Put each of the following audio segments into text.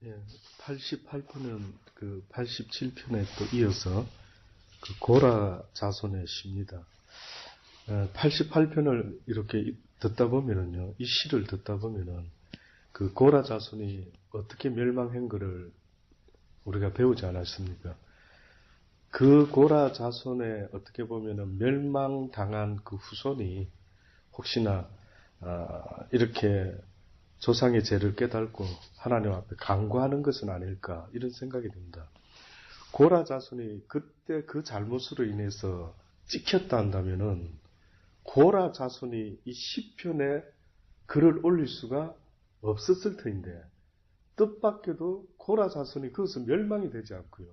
예, 88편은 그 87편에 또 이어서 그 고라 자손의 시입니다. 88편을 이렇게 듣다 보면은요, 이 시를 듣다 보면은 그 고라 자손이 어떻게 멸망한 것을 우리가 배우지 않았습니까? 그 고라 자손에 어떻게 보면은 멸망당한 그 후손이 혹시나 이렇게 조상의 죄를 깨닫고 하나님 앞에 간구하는 것은 아닐까 이런 생각이 듭니다. 고라 자손이 그때 그 잘못으로 인해서 찍혔다 한다면은 고라 자손이 이 시편에 글을 올릴 수가 없었을 터인데 뜻밖에도 고라 자손이 그것은 멸망이 되지 않고요.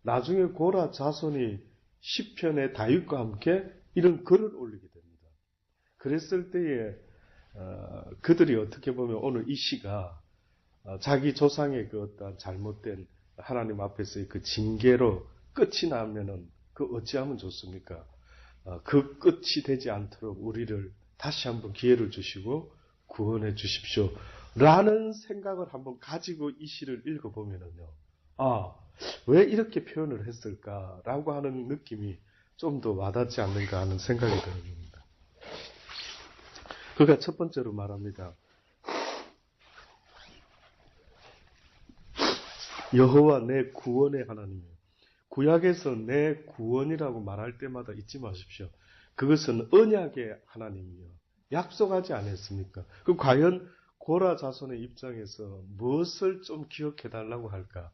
나중에 고라 자손이 시편의 다윗과 함께 이런 글을 올리게 됩니다. 그랬을 때에 그들이 어떻게 보면 오늘 이 시가 자기 조상의 그 어떤 잘못된 하나님 앞에서의 그 징계로 끝이 나면은 그 어찌하면 좋습니까? 그 끝이 되지 않도록 우리를 다시 한번 기회를 주시고 구원해 주십시오. 라는 생각을 한번 가지고 이 시를 읽어보면은요. 왜 이렇게 표현을 했을까라고 하는 느낌이 좀 더 와닿지 않는가 하는 생각이 듭니다. 그가 첫 번째로 말합니다. 여호와 내 구원의 하나님이요. 구약에서 내 구원이라고 말할 때마다 잊지 마십시오. 그것은 언약의 하나님이요. 약속하지 않았습니까? 그 과연 고라 자손의 입장에서 무엇을 좀 기억해달라고 할까?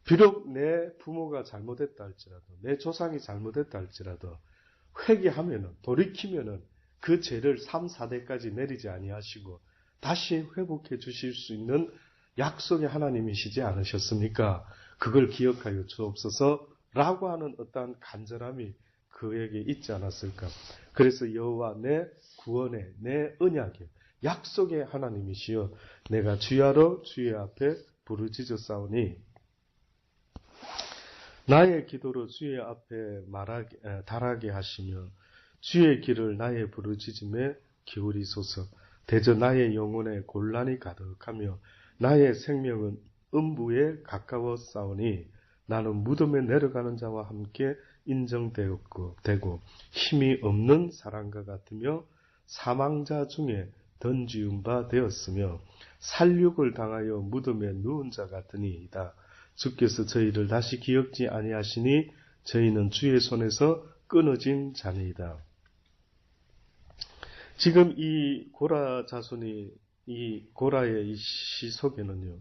비록 내 부모가 잘못했다 할지라도, 내 조상이 잘못했다 할지라도, 회개하면은, 돌이키면은, 그 죄를 3, 4대까지 내리지 아니하시고 다시 회복해 주실 수 있는 약속의 하나님이시지 않으셨습니까? 그걸 기억하여 주옵소서라고 하는 어떠한 간절함이 그에게 있지 않았을까? 그래서 여호와 내 구원의 내 언약의 약속의 하나님이시여 내가 주야로 주의 앞에 부르짖었사오니 나의 기도로 주의 앞에 달하게 하시며 주의 길을 나의 부르짖음에 기울이소서. 대저 나의 영혼에 곤란이 가득하며 나의 생명은 음부에 가까워 싸우니 나는 무덤에 내려가는 자와 함께 인정되고 힘이 없는 사람과 같으며 사망자 중에 던지운 바 되었으며 살육을 당하여 무덤에 누운 자 같으니이다. 주께서 저희를 다시 기억지 아니하시니 저희는 주의 손에서 끊어진 자니이다. 지금 이 고라 자손이 이 고라의 이 시 속에는요.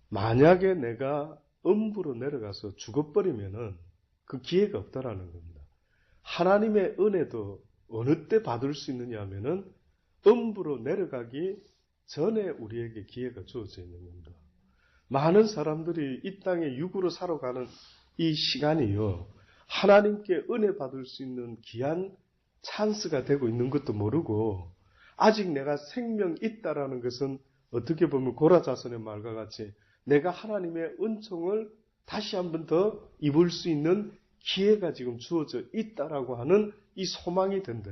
만약에 내가 음부로 내려가서 죽어버리면은 그 기회가 없다라는 겁니다. 하나님의 은혜도 어느 때 받을 수 있느냐 하면은 음부로 내려가기 전에 우리에게 기회가 주어져 있는 겁니다. 많은 사람들이 이 땅에 육으로 살아가는 이 시간이요. 하나님께 은혜 받을 수 있는 귀한 찬스가 되고 있는 것도 모르고 아직 내가 생명 있다라는 것은 어떻게 보면 고라 자손의 말과 같이 내가 하나님의 은총을 다시 한 번 더 입을 수 있는 기회가 지금 주어져 있다라고 하는 이 소망이 된다.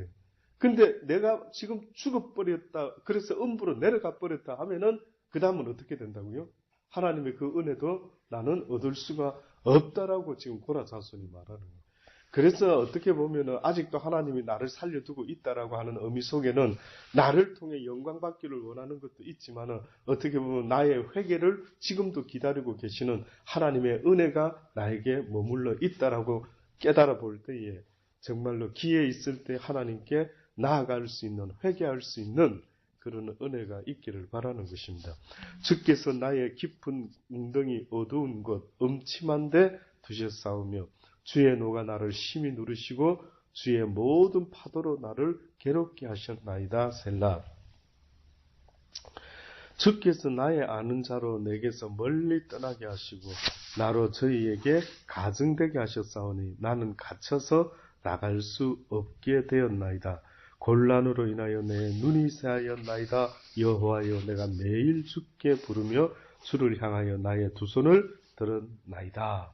근데 내가 지금 죽어버렸다. 그래서 음부로 내려가 버렸다 하면은 그 다음은 어떻게 된다고요? 하나님의 그 은혜도 나는 얻을 수가 없다라고 지금 고라 자손이 말하는 거예요. 그래서 어떻게 보면은 아직도 하나님이 나를 살려두고 있다라고 하는 의미 속에는 나를 통해 영광 받기를 원하는 것도 있지만은 어떻게 보면 나의 회개를 지금도 기다리고 계시는 하나님의 은혜가 나에게 머물러 있다라고 깨달아 볼 때에 정말로 기회 있을 때 하나님께 나아갈 수 있는 회개할 수 있는 그런 은혜가 있기를 바라는 것입니다. 주께서 나의 깊은 웅덩이 어두운 곳 음침한데 두셨사오며 주의 노가 나를 심히 누르시고 주의 모든 파도로 나를 괴롭게 하셨나이다. 셀라. 주께서 나의 아는 자로 내게서 멀리 떠나게 하시고 나로 저희에게 가증되게 하셨사오니 나는 갇혀서 나갈 수 없게 되었나이다. 곤란으로 인하여 내 눈이 새하였나이다. 여호와여 내가 매일 주께 부르며 주를 향하여 나의 두 손을 들었나이다.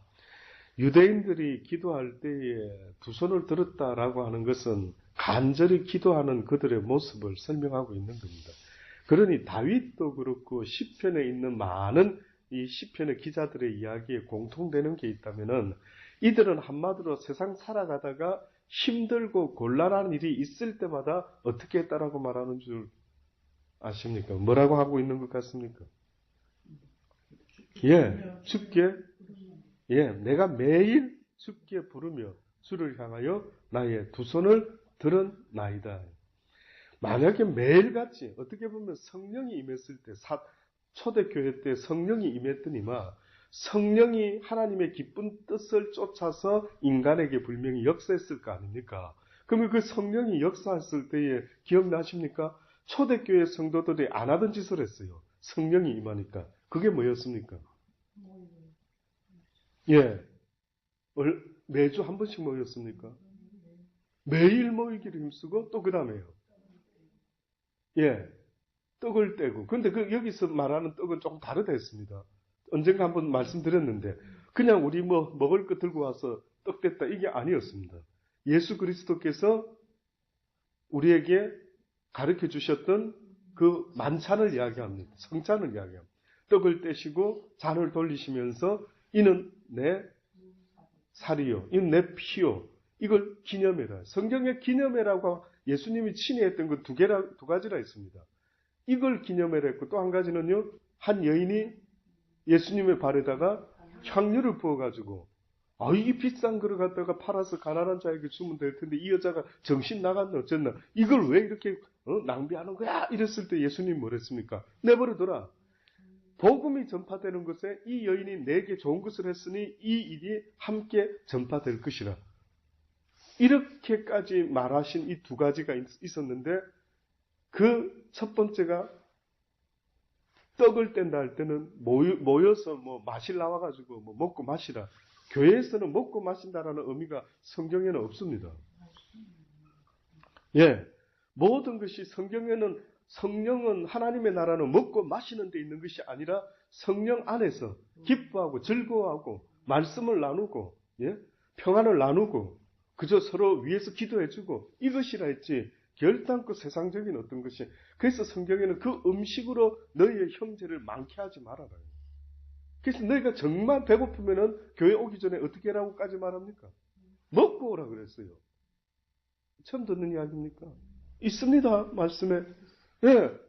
유대인들이 기도할 때에 두 손을 들었다라고 하는 것은 간절히 기도하는 그들의 모습을 설명하고 있는 겁니다. 그러니 다윗도 그렇고 시편에 있는 많은 이 시편의 기자들의 이야기에 공통되는 게 있다면은 이들은 한마디로 세상 살아가다가 힘들고 곤란한 일이 있을 때마다 어떻게 했다라고 말하는 줄 아십니까? 뭐라고 하고 있는 것 같습니까? 주께, 내가 매일 주께 부르며 주를 향하여 나의 두 손을 들었나이다. 만약에 매일같이 어떻게 보면 성령이 임했을 때 초대교회 때 성령이 임했더니만 성령이 하나님의 기쁜 뜻을 쫓아서 인간에게 분명히 역사했을 거 아닙니까? 그러면 그 성령이 역사했을 때에 기억나십니까? 초대교회 성도들이 안 하던 짓을 했어요. 성령이 임하니까. 그게 뭐였습니까? 매주 한 번씩 모였습니까? 매일 모이기를 힘쓰고 또 그 다음에요. 떡을 떼고. 근데 여기서 말하는 떡은 조금 다르다 했습니다. 언젠가 한번 말씀드렸는데, 그냥 우리 먹을 거 들고 와서 떡 뗐다 이게 아니었습니다. 예수 그리스도께서 우리에게 가르쳐 주셨던 그 만찬을 이야기합니다. 성찬을 이야기합니다. 떡을 떼시고 잔을 돌리시면서 이는 내 살이요, 이는 내 피요. 이걸 기념해라. 성경의 기념해라고 예수님이 친히 했던 그 두 가지라 있습니다. 이걸 기념해라 했고 또 한 가지는요. 한 여인이 예수님의 발에다가 향유를 부어가지고 이 비싼 거를 갖다가 팔아서 가난한 자에게 주면 될 텐데 이 여자가 정신 나갔나 어쨌나 이걸 왜 이렇게 낭비하는 거야? 이랬을 때 예수님이 뭐랬습니까? 내버려둬라. 복음이 전파되는 것에 이 여인이 내게 좋은 것을 했으니 이 일이 함께 전파될 것이라. 이렇게까지 말하신 이 두 가지가 있었는데 그 첫 번째가 떡을 뗀다 할 때는 모여서 마실 나와가지고 먹고 마시라. 교회에서는 먹고 마신다라는 의미가 성경에는 없습니다. 모든 것이 성령은 하나님의 나라는 먹고 마시는 데 있는 것이 아니라 성령 안에서 기뻐하고 즐거워하고 말씀을 나누고 평안을 나누고 그저 서로 위에서 기도해주고 이것이라 했지 결단코 세상적인 어떤 것이. 그래서 성경에는 그 음식으로 너희의 형제를 많게 하지 말아라. 그래서 너희가 정말 배고프면은 교회 오기 전에 어떻게 하라고까지 말합니까? 먹고 오라 그랬어요. 처음 듣는 이야기입니까? 있습니다. 말씀에.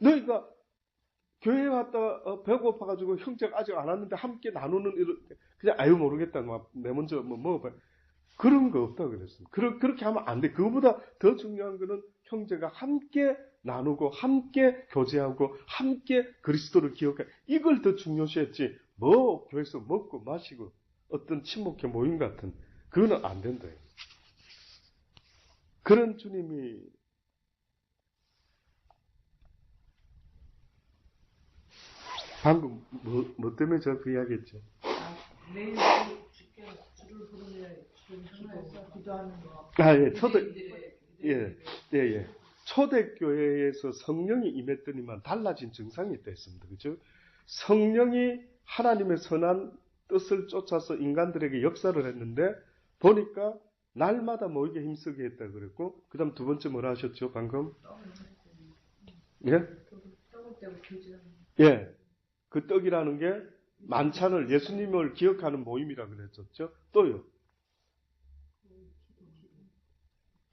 너희가 교회에 왔다 배고파가지고 형제가 아직 안 왔는데 함께 나누는 그냥 모르겠다. 내 먼저 먹어봐. 그런 거 없다 그랬습니다. 그렇게 하면 안 돼. 그거보다 더 중요한 거는 형제가 함께 나누고 함께 교제하고 함께 그리스도를 기억하고 이걸 더 중요시했지. 교회에서 먹고 마시고 어떤 친목회 모임 같은 그거는 안 된다. 그런 주님이 방금 뭐 때문에 제가 그 이야기했죠? 매일 주를 부르며 기도하는 거. 초대교회에서 성령이 임했더니만 달라진 증상이 있다 했습니다. 그죠? 성령이 하나님의 선한 뜻을 쫓아서 인간들에게 역사를 했는데 보니까 날마다 모이게 힘쓰게 했다 그랬고 그 다음 두 번째 뭐라 하셨죠? 방금? 그 떡이라는 게 만찬을 예수님을 기억하는 모임이라 그랬었죠. 또요.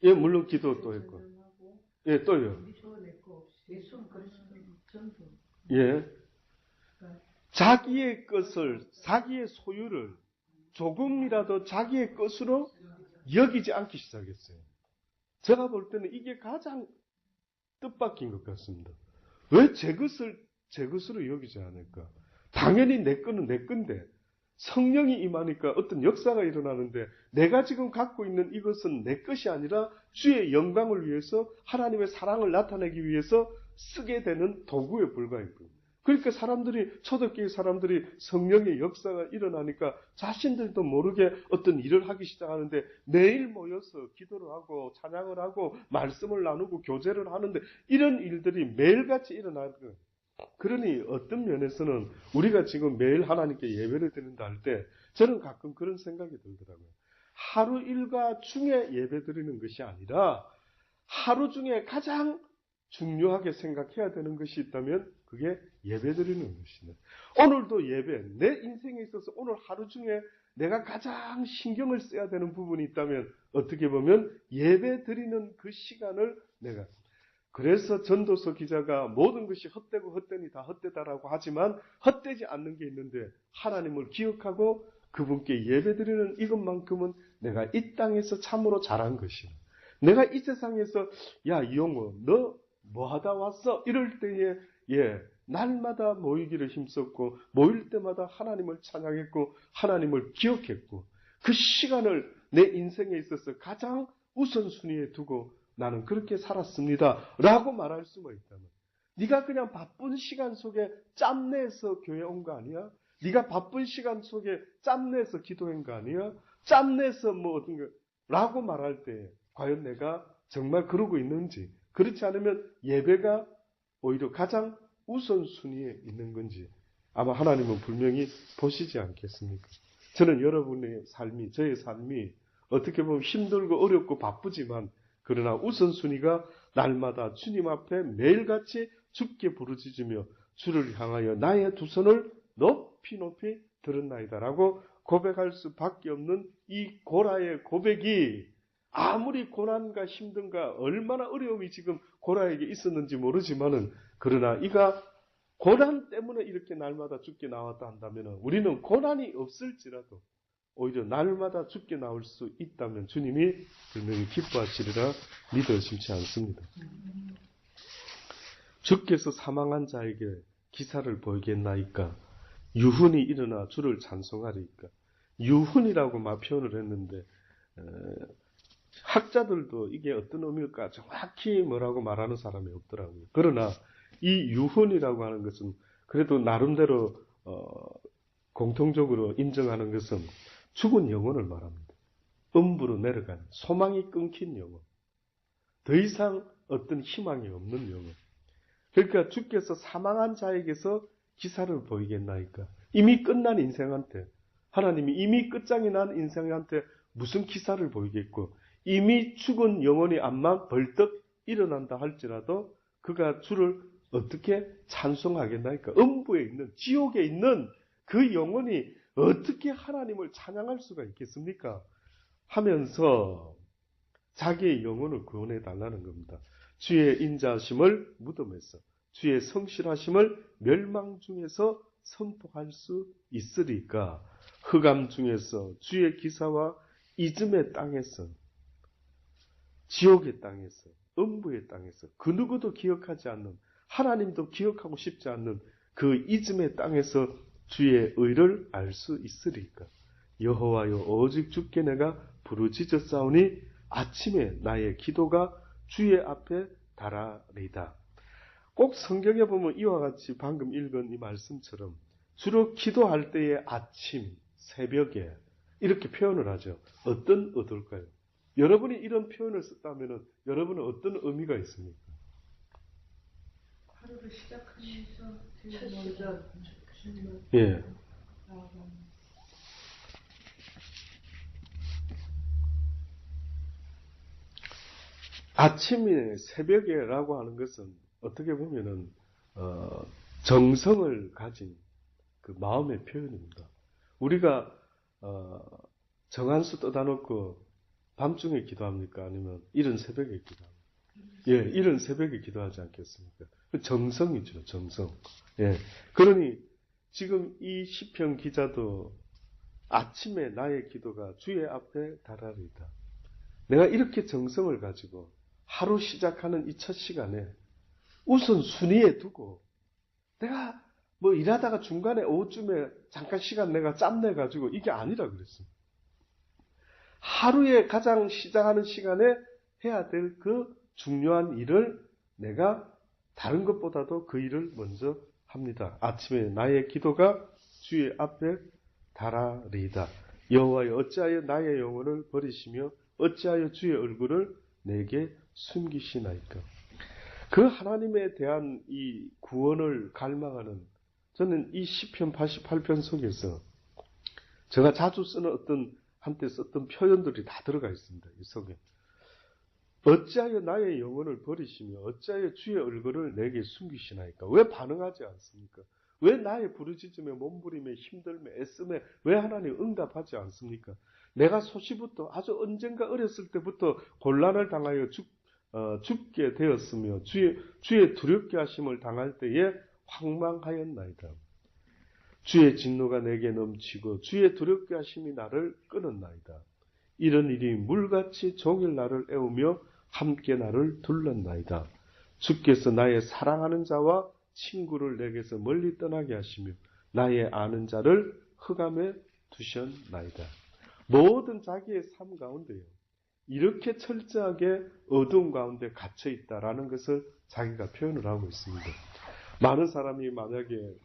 물론 기도 또 했고. 또요. 자기의 것을, 자기의 소유를 조금이라도 자기의 것으로 여기지 않기 시작했어요. 제가 볼 때는 이게 가장 뜻밖인 것 같습니다. 왜 제 것으로 여기지 않을까? 당연히 내 거는 내 건데 성령이 임하니까 어떤 역사가 일어나는데 내가 지금 갖고 있는 이것은 내 것이 아니라 주의 영광을 위해서 하나님의 사랑을 나타내기 위해서 쓰게 되는 도구에 불과한 거예요. 그러니까 초대교회 사람들이 성령의 역사가 일어나니까 자신들도 모르게 어떤 일을 하기 시작하는데 매일 모여서 기도를 하고 찬양을 하고 말씀을 나누고 교제를 하는데 이런 일들이 매일같이 일어나는 거예요. 그러니 어떤 면에서는 우리가 지금 매일 하나님께 예배를 드린다 할 때 저는 가끔 그런 생각이 들더라고요. 하루 일과 중에 예배 드리는 것이 아니라 하루 중에 가장 중요하게 생각해야 되는 것이 있다면 그게 예배드리는 것이네. 오늘도 예배, 내 인생에 있어서 오늘 하루 중에 내가 가장 신경을 써야 되는 부분이 있다면 어떻게 보면 예배드리는 그 시간을 내가, 그래서 전도서 기자가 모든 것이 헛되고 헛되니 다 헛되다라고 하지만 헛되지 않는 게 있는데 하나님을 기억하고 그분께 예배드리는 이것만큼은 내가 이 땅에서 참으로 잘한 것이야. 내가 이 세상에서 야 이용호 너 뭐 하다 왔어? 이럴 때에 날마다 모이기를 힘썼고 모일 때마다 하나님을 찬양했고 하나님을 기억했고 그 시간을 내 인생에 있어서 가장 우선순위에 두고 나는 그렇게 살았습니다 라고 말할 수가 있다면, 네가 그냥 바쁜 시간 속에 짬내서 교회 온 거 아니야? 네가 바쁜 시간 속에 짬내서 기도한 거 아니야? 짬내서 뭐 어떤 거 라고 말할 때 과연 내가 정말 그러고 있는지, 그렇지 않으면 예배가 오히려 가장 우선순위에 있는 건지 아마 하나님은 분명히 보시지 않겠습니까? 저는 여러분의 삶이, 저의 삶이 어떻게 보면 힘들고 어렵고 바쁘지만 그러나 우선순위가 날마다 주님 앞에 매일같이 주께 부르짖으며 주를 향하여 나의 두 손을 높이 높이 들었나이다라고 고백할 수밖에 없는 이 고라의 고백이 아무리 고난과 힘든가 얼마나 어려움이 지금 고라에게 있었는지 모르지만은 그러나 이가 고난 때문에 이렇게 날마다 죽게 나왔다 한다면 우리는 고난이 없을지라도 오히려 날마다 죽게 나올 수 있다면 주님이 분명히 기뻐하시리라 믿어 의심치 않습니다. 주께서 사망한 자에게 기사를 보이겠나이까? 유훈이 일어나 주를 찬송하리이까? 유훈이라고 막 표현을 했는데 학자들도 이게 어떤 의미일까 정확히 뭐라고 말하는 사람이 없더라고요. 그러나 이 유훈이라고 하는 것은 그래도 나름대로 공통적으로 인정하는 것은 죽은 영혼을 말합니다. 음부로 내려간 소망이 끊긴 영혼, 더 이상 어떤 희망이 없는 영혼. 그러니까 주께서 사망한 자에게서 기사를 보이겠나이까? 이미 끝난 인생한테, 하나님이 이미 끝장이 난 인생한테 무슨 기사를 보이겠고, 이미 죽은 영혼이 암만 벌떡 일어난다 할지라도 그가 주를 어떻게 찬송하겠나이까? 음부에 있는, 지옥에 있는 그 영혼이 어떻게 하나님을 찬양할 수가 있겠습니까? 하면서 자기의 영혼을 구원해 달라는 겁니다. 주의 인자하심을 무덤에서, 주의 성실하심을 멸망 중에서 선포할 수 있으리까? 흑암 중에서 주의 기사와 이즘의 땅에서, 지옥의 땅에서, 음부의 땅에서, 그 누구도 기억하지 않는, 하나님도 기억하고 싶지 않는 그 이즘의 땅에서 주의 의를 알 수 있으리까? 여호와여 오직 주께 내가 부르짖었사오니 아침에 나의 기도가 주의 앞에 달하리이다. 꼭 성경에 보면 이와 같이 방금 읽은 이 말씀처럼 주로 기도할 때의 아침, 새벽에 이렇게 표현을 하죠. 어떤 의도일까요? 여러분이 이런 표현을 썼다면 여러분은 어떤 의미가 있습니까? 하루를 시작하면서 제일 먼저 주님을 예. 아침에 새벽에라고 하는 것은 어떻게 보면은 정성을 가진 그 마음의 표현입니다. 우리가 정한수 떠다 놓고 밤중에 기도합니까? 아니면 이른 새벽에 기도합니까? 예, 이른 새벽에 기도하지 않겠습니까? 정성이죠, 정성. 예. 그러니 지금 이 시편 기자도 아침에 나의 기도가 주의 앞에 달하리이다. 내가 이렇게 정성을 가지고 하루 시작하는 이 첫 시간에 우선 순위에 두고 내가 뭐 일하다가 중간에 오후쯤에 잠깐 시간 내가 짬내가지고 이게 아니라 그랬습니다. 하루에 가장 시작하는 시간에 해야 될 그 중요한 일을 내가 다른 것보다도 그 일을 먼저 합니다. 아침에 나의 기도가 주의 앞에 달하리이다. 여호와여 어찌하여 나의 영혼을 버리시며 어찌하여 주의 얼굴을 내게 숨기시나이까? 그 하나님에 대한 이 구원을 갈망하는, 저는 이 시편 88편 속에서 제가 자주 쓰는 어떤 한때 썼던 표현들이 다 들어가 있습니다. 이 속에. 어찌하여 나의 영혼을 버리시며 어찌하여 주의 얼굴을 내게 숨기시나이까? 왜 반응하지 않습니까? 왜 나의 부르짖음에 몸부림에 힘들매 애씀에 왜 하나님 응답하지 않습니까? 내가 소시부터 아주 언젠가 어렸을 때부터 곤란을 당하여 죽게 되었으며 주의 두렵게 하심을 당할 때에 황망하였나이다. 주의 진노가 내게 넘치고 주의 두렵게 하심이 나를 끊었나이다. 이런 일이 물같이 종일 나를 애우며 함께 나를 둘렀나이다. 주께서 나의 사랑하는 자와 친구를 내게서 멀리 떠나게 하시며 나의 아는 자를 흑암에 두셨나이다. 모든 자기의 삶 가운데요. 이렇게 철저하게 어두운 가운데 갇혀 있다라는 것을 자기가 표현을 하고 있습니다. 많은 사람이 만약에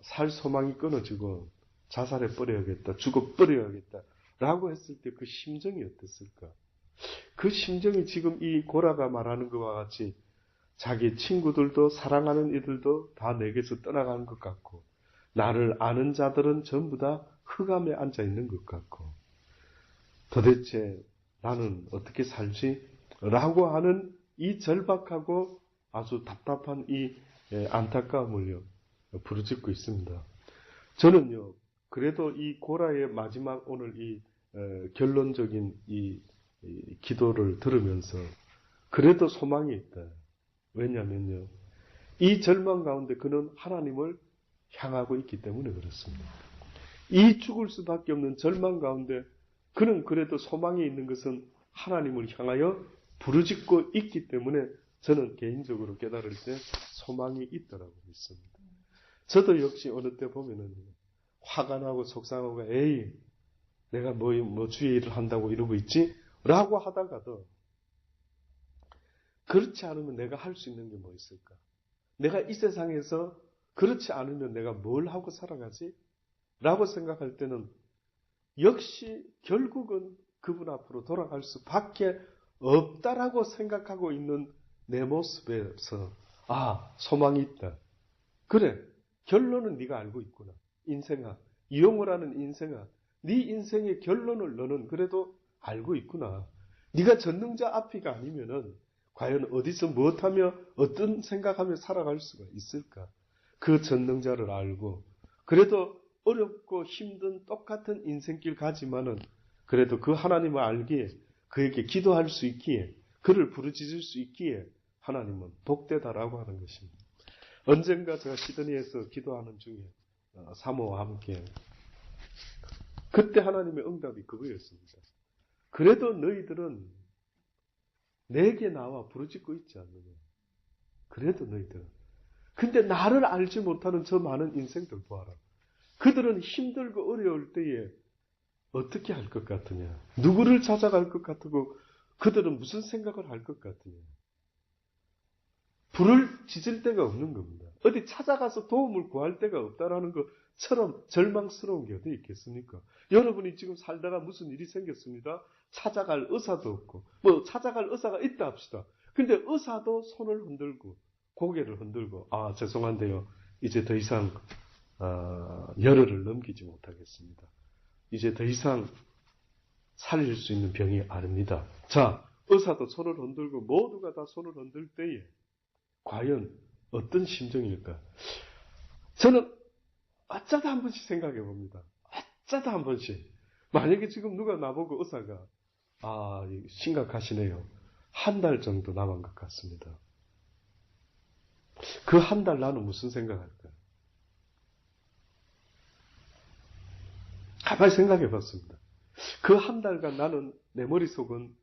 살 소망이 끊어지고 자살해 버려야겠다, 죽어 버려야겠다 라고 했을 때 그 심정이 어땠을까? 그 심정이 지금 이 고라가 말하는 것과 같이 자기 친구들도 사랑하는 이들도 다 내게서 떠나가는 것 같고 나를 아는 자들은 전부 다 흑암에 앉아 있는 것 같고 도대체 나는 어떻게 살지? 라고 하는 이 절박하고 아주 답답한 이 안타까움을요 부르짖고 있습니다. 저는요 그래도 이 고라의 마지막 오늘 이 결론적인 이 기도를 들으면서 그래도 소망이 있다. 왜냐면요 이 절망 가운데 그는 하나님을 향하고 있기 때문에 그렇습니다. 이 죽을 수밖에 없는 절망 가운데 그는 그래도 소망이 있는 것은 하나님을 향하여 부르짖고 있기 때문에 저는 개인적으로 깨달을 때 소망이 있더라고 믿습니다. 저도 역시 어느 때 보면은 화가 나고 속상하고 에이 내가 뭐 주의 일을 한다고 이러고 있지? 라고 하다가도 그렇지 않으면 내가 할 수 있는 게 뭐 있을까? 내가 이 세상에서 그렇지 않으면 내가 뭘 하고 살아가지? 라고 생각할 때는 역시 결국은 그분 앞으로 돌아갈 수밖에 없다라고 생각하고 있는 내 모습에서 소망이 있다. 그래 결론은 네가 알고 있구나. 인생아 영원하는 인생아 네 인생의 결론을 너는 그래도 알고 있구나. 네가 전능자 앞이가 아니면은 과연 어디서 무엇하며 어떤 생각하며 살아갈 수가 있을까? 그 전능자를 알고 그래도 어렵고 힘든 똑같은 인생길 가지만은 그래도 그 하나님을 알기에 그에게 기도할 수 있기에 그를 부르짖을 수 있기에 하나님은 복되다라고 하는 것입니다. 언젠가 제가 시드니에서 기도하는 중에 사모와 함께 그때 하나님의 응답이 그거였습니다. 그래도 너희들은 내게 나와 부르짖고 있지 않느냐. 그래도 너희들은. 근데 나를 알지 못하는 저 많은 인생들 보아라. 그들은 힘들고 어려울 때에 어떻게 할 것 같으냐. 누구를 찾아갈 것 같고 그들은 무슨 생각을 할 것 같으냐. 불을 지질 데가 없는 겁니다. 어디 찾아가서 도움을 구할 데가 없다라는 것처럼 절망스러운 게 어디 있겠습니까? 여러분이 지금 살다가 무슨 일이 생겼습니다. 찾아갈 의사도 없고 찾아갈 의사가 있다 합시다. 근데 의사도 손을 흔들고 고개를 흔들고 죄송한데요. 이제 더 이상 열흘을 넘기지 못하겠습니다. 이제 더 이상 살릴 수 있는 병이 아닙니다. 자, 의사도 손을 흔들고 모두가 다 손을 흔들 때에 과연 어떤 심정일까? 저는 어쩌다 한 번씩 생각해 봅니다. 어쩌다 한 번씩. 만약에 지금 누가 나보고 의사가 심각하시네요. 한 달 정도 남은 것 같습니다. 그 한 달 나는 무슨 생각할까요? 가만히 생각해 봤습니다. 그 한 달간 나는 내 머릿속은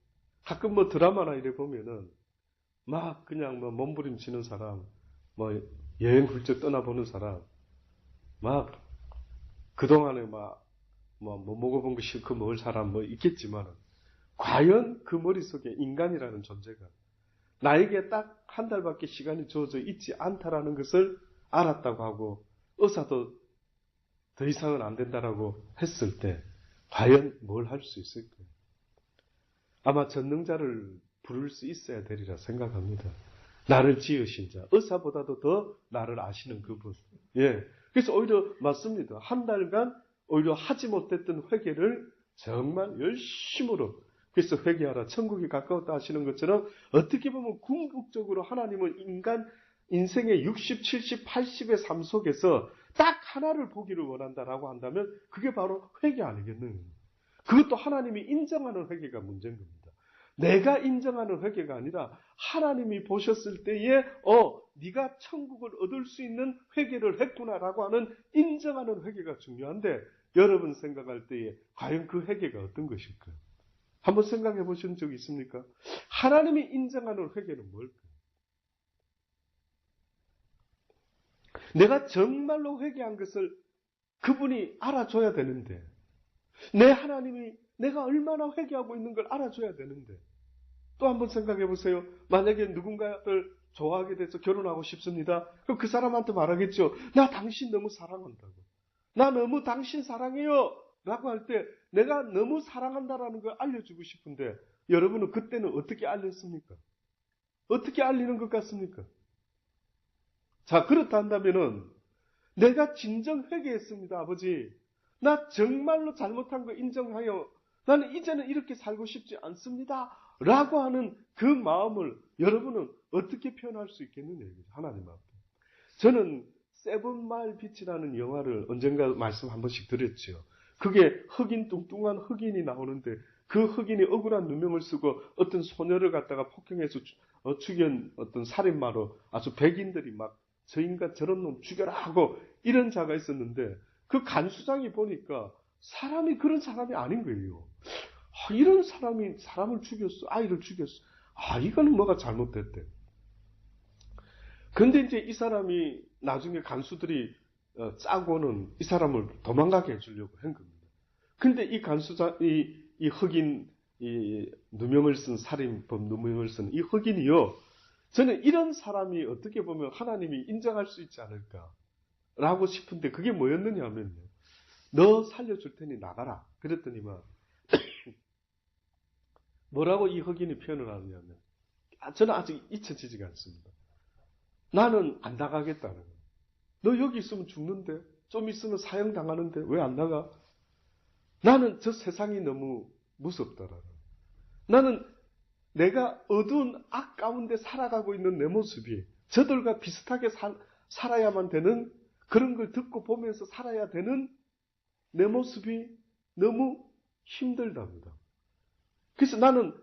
가끔 드라마나 이래 보면은 막 그냥 몸부림치는 사람, 여행 훌쩍 떠나보는 사람, 막 그동안에 뭐 먹어본 거 싫고 먹을 사람 있겠지만 과연 그 머릿속에 인간이라는 존재가 나에게 딱 한 달밖에 시간이 주어져 있지 않다라는 것을 알았다고 하고 의사도 더 이상은 안 된다라고 했을 때 과연 뭘 할 수 있을까요? 아마 전능자를 부를 수 있어야 되리라 생각합니다. 나를 지으신 자, 의사보다도 더 나를 아시는 그분. 예. 그래서 오히려 맞습니다. 한 달간 오히려 하지 못했던 회개를 정말 열심으로 그래서 회개하라. 천국이 가까웠다 하시는 것처럼 어떻게 보면 궁극적으로 하나님은 인간 인생의 60, 70, 80의 삶 속에서 딱 하나를 보기를 원한다라고 한다면 그게 바로 회개 아니겠느냐. 그것도 하나님이 인정하는 회개가 문제인 겁니다. 내가 인정하는 회개가 아니라 하나님이 보셨을 때에 네가 천국을 얻을 수 있는 회개를 했구나라고 하는 인정하는 회개가 중요한데 여러분 생각할 때에 과연 그 회개가 어떤 것일까요? 한번 생각해 보신 적 있습니까? 하나님이 인정하는 회개는 뭘까요? 내가 정말로 회개한 것을 그분이 알아줘야 되는데 내 하나님이 내가 얼마나 회개하고 있는 걸 알아줘야 되는데 또 한번 생각해 보세요. 만약에 누군가를 좋아하게 돼서 결혼하고 싶습니다. 그럼 그 사람한테 말하겠죠. 나 당신 너무 사랑한다고. 나 너무 당신 사랑해요. 라고 할 때 내가 너무 사랑한다라는 걸 알려주고 싶은데 여러분은 그때는 어떻게 알렸습니까? 어떻게 알리는 것 같습니까? 자, 그렇다 한다면은 내가 진정 회개했습니다, 아버지. 나 정말로 잘못한 거 인정하여 나는 이제는 이렇게 살고 싶지 않습니다. 라고 하는 그 마음을 여러분은 어떻게 표현할 수 있겠느냐, 하나님 앞에. 저는 세븐마일 비치라는 영화를 언젠가 말씀 한 번씩 드렸죠. 그게 흑인 뚱뚱한 흑인이 나오는데 그 흑인이 억울한 누명을 쓰고 어떤 소녀를 갖다가 폭행해서 죽인 어떤 살인마로 아주 백인들이 막 저 인간 저런 놈 죽여라 하고 이런 자가 있었는데 그 간수장이 보니까 사람이 그런 사람이 아닌 거예요. 이런 사람이 사람을 죽였어. 아이를 죽였어. 이거는 뭐가 잘못됐대. 근데 이제 이 사람이 나중에 간수들이 짜고는 이 사람을 도망가게 해주려고 한 겁니다. 근데 이 간수장, 이 흑인, 이 누명을 쓴 살인범 누명을 쓴 이 흑인이요. 저는 이런 사람이 어떻게 보면 하나님이 인정할 수 있지 않을까라고 싶은데 그게 뭐였느냐 하면요. 너 살려줄 테니 나가라. 그랬더니만 뭐라고 이 흑인이 표현을 하느냐면 저는 아직 잊혀지지가 않습니다. 나는 안 나가겠다는 거예요. 너 여기 있으면 죽는데 좀 있으면 사형당하는데 왜 안 나가? 나는 저 세상이 너무 무섭더라고요. 나는 내가 어두운 악 가운데 살아가고 있는 내 모습이 저들과 비슷하게 살아야만 되는 그런 걸 듣고 보면서 살아야 되는 내 모습이 너무 힘들답니다. 그래서 나는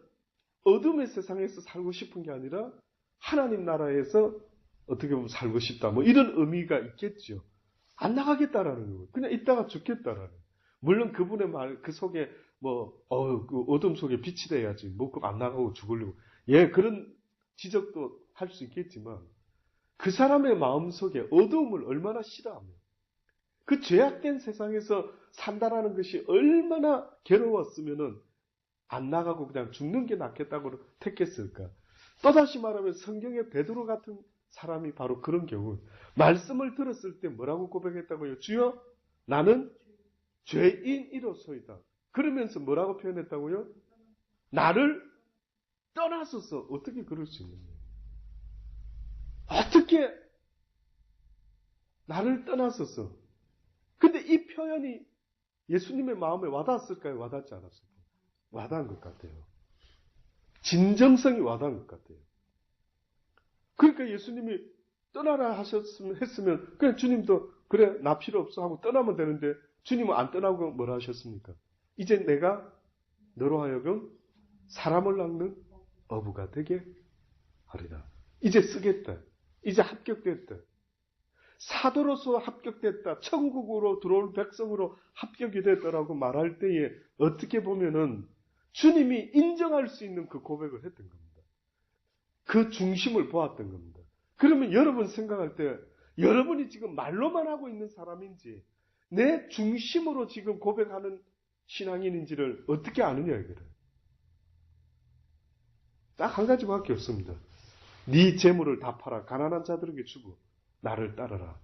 어둠의 세상에서 살고 싶은 게 아니라 하나님 나라에서 어떻게 보면 살고 싶다. 뭐 이런 의미가 있겠죠. 안 나가겠다라는 거예요. 그냥 있다가 죽겠다라는 거예요. 물론 그분의 말, 그 속에 그 어둠 속에 빛이 돼야지. 뭐, 안 나가고 죽으려고. 예, 그런 지적도 할 수 있겠지만, 그 사람의 마음 속에 어두움을 얼마나 싫어하며, 그 죄악된 세상에서 산다라는 것이 얼마나 괴로웠으면은, 안 나가고 그냥 죽는 게 낫겠다고 택했을까. 또다시 말하면 성경의 베드로 같은 사람이 바로 그런 경우, 말씀을 들었을 때 뭐라고 고백했다고요? 주여, 나는 죄인이로소이다. 그러면서 뭐라고 표현했다고요? 나를 떠나소서. 어떻게 그럴 수 있는 거예요? 어떻게 나를 떠나소서. 근데 이 표현이 예수님의 마음에 와닿았을까요? 와닿지 않았을까요? 와닿은 것 같아요. 진정성이 와닿은 것 같아요. 그러니까 예수님이 떠나라 했으면 그냥 주님도 그래 나 필요 없어 하고 떠나면 되는데 주님은 안 떠나고 뭐라 하셨습니까? 이제 내가 너로 하여금 사람을 낚는 어부가 되게 하리라. 이제 쓰겠다. 이제 합격됐다. 사도로서 합격됐다. 천국으로 들어올 백성으로 합격이 됐다라고 말할 때에 어떻게 보면은 주님이 인정할 수 있는 그 고백을 했던 겁니다. 그 중심을 보았던 겁니다. 그러면 여러분 생각할 때 여러분이 지금 말로만 하고 있는 사람인지 내 중심으로 지금 고백하는 신앙인인지를 어떻게 아느냐 이거를. 딱 한 가지밖에 없습니다. 네 재물을 다 팔아 가난한 자들에게 주고 나를 따르라.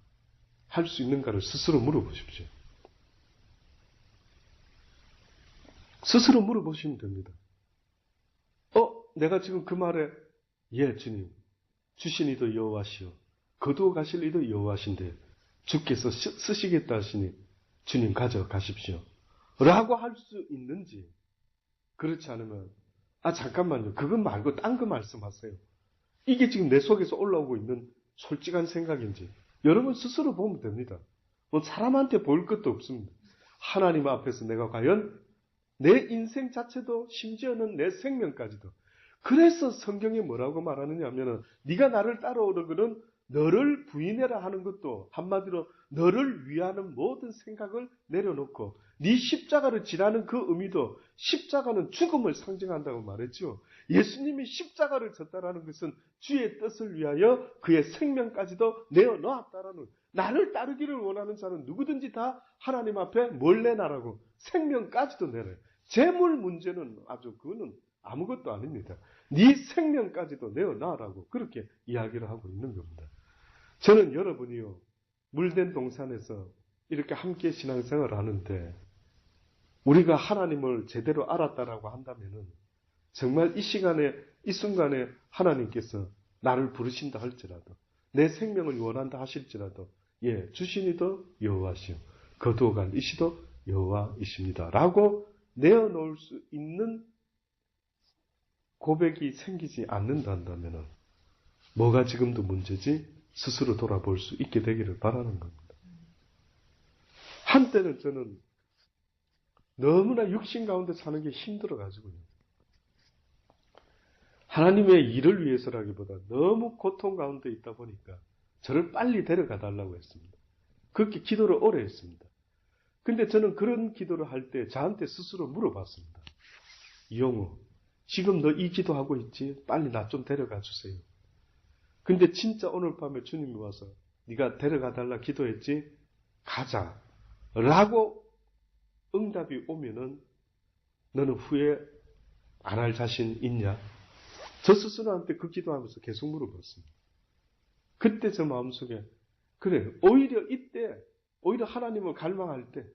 할 수 있는가를 스스로 물어보십시오. 스스로 물어보시면 됩니다. 내가 지금 그 말에 예 주님 주신 이도 여호와시오 거두어 가실 이도 여호와신데 주께서 쓰시겠다 하시니 주님 가져가십시오. 라고 할 수 있는지 그렇지 않으면 잠깐만요. 그거 말고 딴 거 말씀하세요. 이게 지금 내 속에서 올라오고 있는 솔직한 생각인지 여러분 스스로 보면 됩니다. 뭐 사람한테 보일 것도 없습니다. 하나님 앞에서 내가 과연 내 인생 자체도 심지어는 내 생명까지도. 그래서 성경이 뭐라고 말하느냐 하면은 네가 나를 따라오는 것은 너를 부인해라 하는 것도 한마디로 너를 위하는 모든 생각을 내려놓고 네 십자가를 지라는 그 의미도 십자가는 죽음을 상징한다고 말했죠. 예수님이 십자가를 졌다라는 것은 주의 뜻을 위하여 그의 생명까지도 내어놓았다라는, 나를 따르기를 원하는 자는 누구든지 다 하나님 앞에 뭘 내놔라고? 생명까지도 내려요. 재물 문제는 그거는 아무것도 아닙니다. 네 생명까지도 내어놔라고 그렇게 이야기를 하고 있는 겁니다. 저는 여러분이요, 물된 동산에서 이렇게 함께 신앙생활을 하는데 우리가 하나님을 제대로 알았다라고 한다면은 정말 이 시간에, 이 순간에 하나님께서 나를 부르신다 할지라도, 내 생명을 원한다 하실지라도, 주신이도 여호와시요 거두어갈 이시도 여호와이십니다 라고 내어놓을 수 있는 고백이 생기지 않는다 한다면은 뭐가 지금도 문제지? 스스로 돌아볼 수 있게 되기를 바라는 겁니다. 한때는 저는 너무나 육신 가운데 사는 게 힘들어가지고요. 하나님의 일을 위해서라기보다 너무 고통 가운데 있다 보니까 저를 빨리 데려가 달라고 했습니다. 그렇게 기도를 오래 했습니다. 근데 저는 그런 기도를 할 때 저한테 스스로 물어봤습니다. 이용우, 지금 너 이 기도하고 있지? 빨리 나 좀 데려가 주세요. 근데 진짜 오늘 밤에 주님이 와서 네가 데려가 달라 기도했지? 가자 라고 응답이 오면은 너는 후회 안 할 자신 있냐? 저 스스로한테 그 기도하면서 계속 물어봤습니다. 그때 저 마음속에 그래, 오히려 이때, 오히려 하나님을 갈망할 때,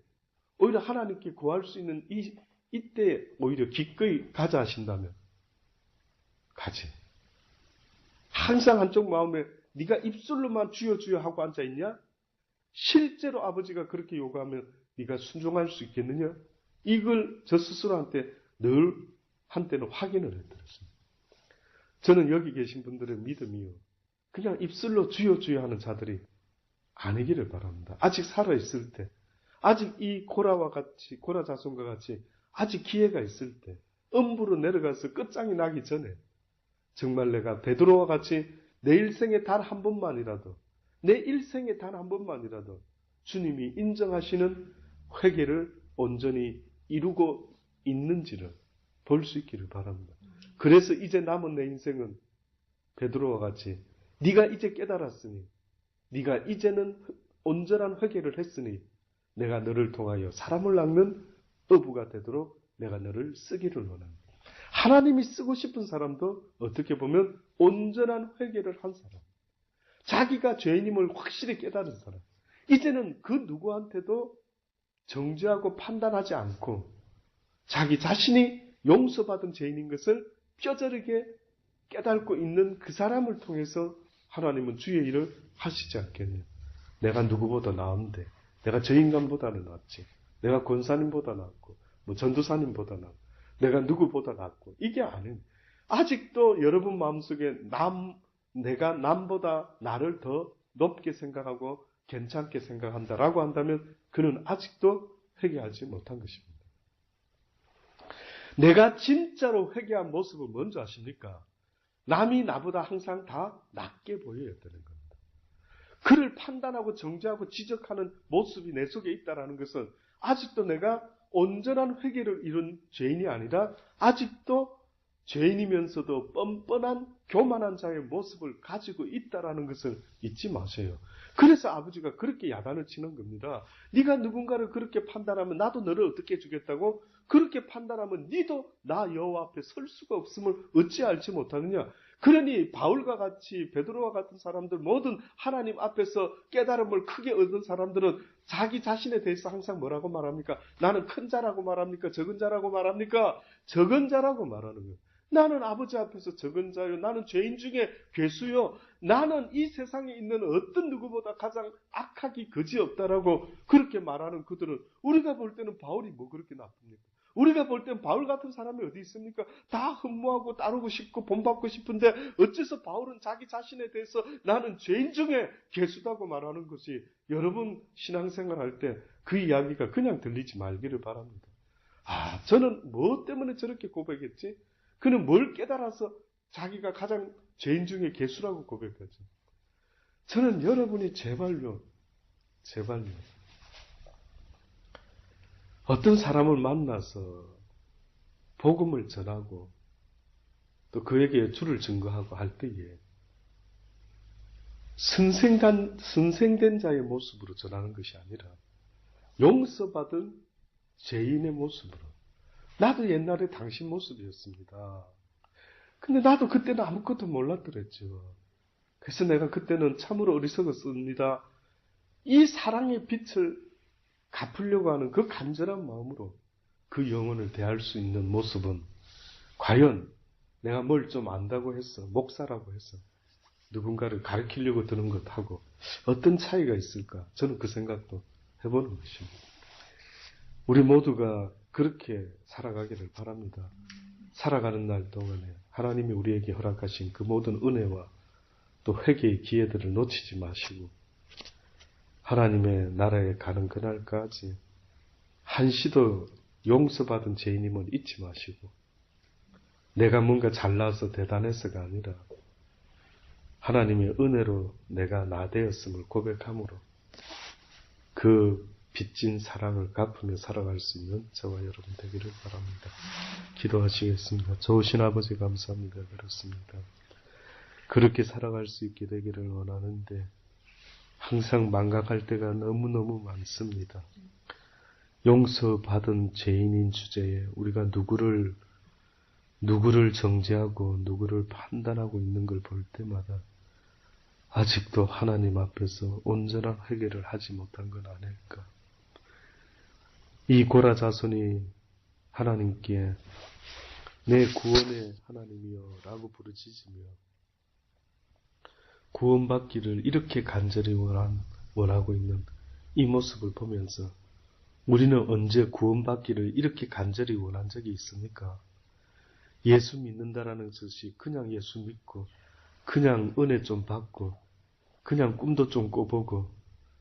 오히려 하나님께 구할 수 있는 이때 오히려 기꺼이 가자 하신다면 가지. 항상 한쪽 마음에 네가 입술로만 주여 주여 하고 앉아있냐? 실제로 아버지가 그렇게 요구하면 네가 순종할 수 있겠느냐? 이걸 저 스스로한테 늘 한때는 확인을 해드렸습니다. 저는 여기 계신 분들의 믿음이요, 그냥 입술로 주여 주여 하는 자들이 아니기를 바랍니다. 아직 살아있을 때, 아직 이 고라와 같이, 고라 자손과 같이 아직 기회가 있을 때, 음부로 내려가서 끝장이 나기 전에 정말 내가 베드로와 같이 내 일생에 단 한 번만이라도, 내 일생에 단 한 번만이라도 주님이 인정하시는 회개를 온전히 이루고 있는지를 볼 수 있기를 바랍니다. 그래서 이제 남은 내 인생은 베드로와 같이 네가 이제 깨달았으니, 네가 이제는 온전한 회개를 했으니 내가 너를 통하여 사람을 낚는 어부가 되도록 내가 너를 쓰기를 원합니다. 하나님이 쓰고 싶은 사람도 어떻게 보면 온전한 회개를 한 사람, 자기가 죄인임을 확실히 깨달은 사람, 이제는 그 누구한테도 정죄하고 판단하지 않고 자기 자신이 용서받은 죄인인 것을 뼈저리게 깨닫고 있는 그 사람을 통해서 하나님은 주의 일을 하시지 않겠냐. 내가 누구보다 나은데, 내가 저 인간보다는 낫지, 내가 권사님보다 낫고 뭐 전도사님보다 낫고 내가 누구보다 낫고, 이게 아닌, 아직도 여러분 마음속에 내가 남보다 나를 더 높게 생각하고 괜찮게 생각한다라고 한다면 그는 아직도 회개하지 못한 것입니다. 내가 진짜로 회개한 모습을 먼저 아십니까? 남이 나보다 항상 다 낫게 보여야 되는 겁니다. 그를 판단하고 정죄하고 지적하는 모습이 내 속에 있다는 것은 아직도 내가 온전한 회개를 이룬 죄인이 아니라 아직도 죄인이면서도 뻔뻔한 교만한 자의 모습을 가지고 있다는 것을 잊지 마세요. 그래서 아버지가 그렇게 야단을 치는 겁니다. 네가 누군가를 그렇게 판단하면 나도 너를 어떻게 해주겠다고? 그렇게 판단하면 네도 나 여호와 앞에 설 수가 없음을 어찌 알지 못하느냐? 그러니 바울과 같이 베드로와 같은 사람들, 모든 하나님 앞에서 깨달음을 크게 얻은 사람들은 자기 자신에 대해서 항상 뭐라고 말합니까? 나는 큰 자라고 말합니까? 적은 자라고 말합니까? 적은 자라고 말하는 거예요. 나는 아버지 앞에서 적은 자요, 나는 죄인 중에 괴수요, 나는 이 세상에 있는 어떤 누구보다 가장 악하기 거지없다라고 그렇게 말하는 그들은, 우리가 볼 때는 바울이 뭐 그렇게 나쁩니까? 우리가 볼 땐 바울 같은 사람이 어디 있습니까? 다 흠모하고 따르고 싶고 본받고 싶은데 어째서 바울은 자기 자신에 대해서 나는 죄인 중에 괴수다고 말하는 것이 여러분 신앙생활 할 때 그 이야기가 그냥 들리지 말기를 바랍니다. 저는 뭐 때문에 저렇게 고백했지? 그는 뭘 깨달아서 자기가 가장 죄인 중에 괴수라고 고백하지? 저는 여러분이 제발요. 어떤 사람을 만나서 복음을 전하고 또 그에게 주를 증거하고 할 때에 선생된 자의 모습으로 전하는 것이 아니라 용서받은 죄인의 모습으로. 나도 옛날에 당신 모습이었습니다. 근데 나도 그때는 아무것도 몰랐더랬죠. 그래서 내가 그때는 참으로 어리석었습니다. 이 사랑의 빛을 갚으려고 하는 그 간절한 마음으로 그 영혼을 대할 수 있는 모습은 과연 내가 뭘 좀 안다고 해서 목사라고 해서 누군가를 가르치려고 드는 것하고 어떤 차이가 있을까? 저는 그 생각도 해보는 것입니다. 우리 모두가 그렇게 살아가기를 바랍니다. 살아가는 날 동안에 하나님이 우리에게 허락하신 그 모든 은혜와 또 회개의 기회들을 놓치지 마시고 하나님의 나라에 가는 그날까지 한시도 용서받은 죄인임을 잊지 마시고 내가 뭔가 잘나서 대단해서가 아니라 하나님의 은혜로 내가 나 되었음을 고백함으로 그 빚진 사랑을 갚으며 살아갈 수 있는 저와 여러분 되기를 바랍니다. 기도하시겠습니다. 좋으신 아버지 감사합니다. 그렇습니다. 그렇게 살아갈 수 있게 되기를 원하는데 항상 망각할 때가 너무너무 많습니다. 용서받은 죄인인 주제에 우리가 누구를 정죄하고 누구를 판단하고 있는 걸 볼 때마다 아직도 하나님 앞에서 온전한 회개를 하지 못한 건 아닐까. 이 고라 자손이 하나님께 내 구원의 하나님이여 라고 부르짖으며 구원받기를 이렇게 간절히 원하고 있는 이 모습을 보면서 우리는 언제 구원받기를 이렇게 간절히 원한 적이 있습니까? 예수 믿는다라는 것이 그냥 예수 믿고 그냥 은혜 좀 받고 그냥 꿈도 좀 꿔보고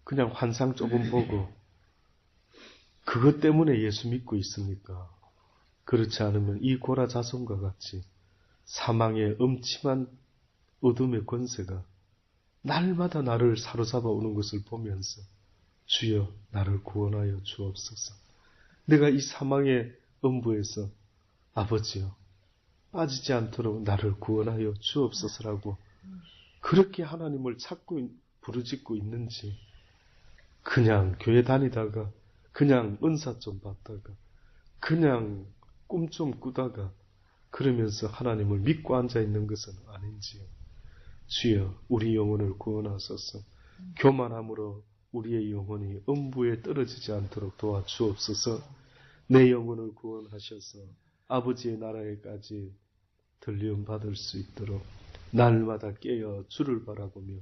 그냥 환상 조금 보고 그것 때문에 예수 믿고 있습니까? 그렇지 않으면 이 고라 자손과 같이 사망의 음침한 어둠의 권세가 날마다 나를 사로잡아 오는 것을 보면서 주여 나를 구원하여 주옵소서. 내가 이 사망의 음부에서 아버지여 빠지지 않도록 나를 구원하여 주옵소서라고 그렇게 하나님을 찾고 부르짖고 있는지 그냥 교회 다니다가 그냥 은사 좀 받다가 그냥 꿈 좀 꾸다가 그러면서 하나님을 믿고 앉아있는 것은 아닌지요. 주여 우리 영혼을 구원하소서. 교만함으로 우리의 영혼이 음부에 떨어지지 않도록 도와주옵소서. 내 영혼을 구원하셔서 아버지의 나라에까지 들리움 받을 수 있도록 날마다 깨어 주를 바라보며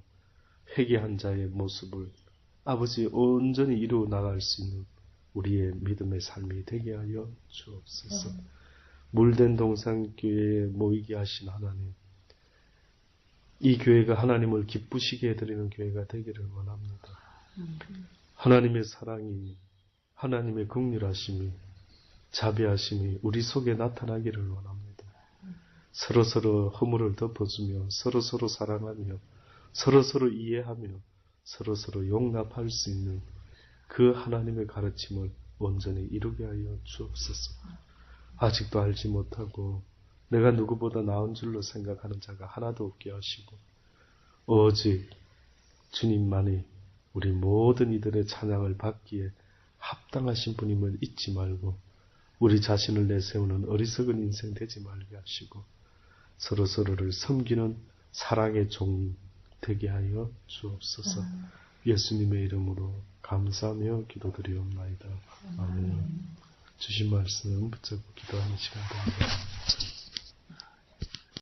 회개한 자의 모습을 아버지 온전히 이루어 나갈 수 있는 우리의 믿음의 삶이 되게 하여 주옵소서. 물된 동산교회에 모이게 하신 하나님, 이 교회가 하나님을 기쁘시게 해드리는 교회가 되기를 원합니다. 하나님의 사랑이, 하나님의 긍휼하심이, 자비하심이 우리 속에 나타나기를 원합니다. 서로서로 허물을 덮어주며 서로서로 사랑하며 서로서로 이해하며 서로서로 용납할 수 있는 그 하나님의 가르침을 온전히 이루게 하여 주옵소서. 아직도 알지 못하고 내가 누구보다 나은 줄로 생각하는 자가 하나도 없게 하시고 오직 주님만이 우리 모든 이들의 찬양을 받기에 합당하신 분임을 잊지 말고 우리 자신을 내세우는 어리석은 인생 되지 말게 하시고 서로서로를 섬기는 사랑의 종 되게 하여 주옵소서. 예수님의 이름으로 감사하며 기도드리옵나이다. 아멘. 주신 말씀 붙잡고 기도하는 시간 됩니다.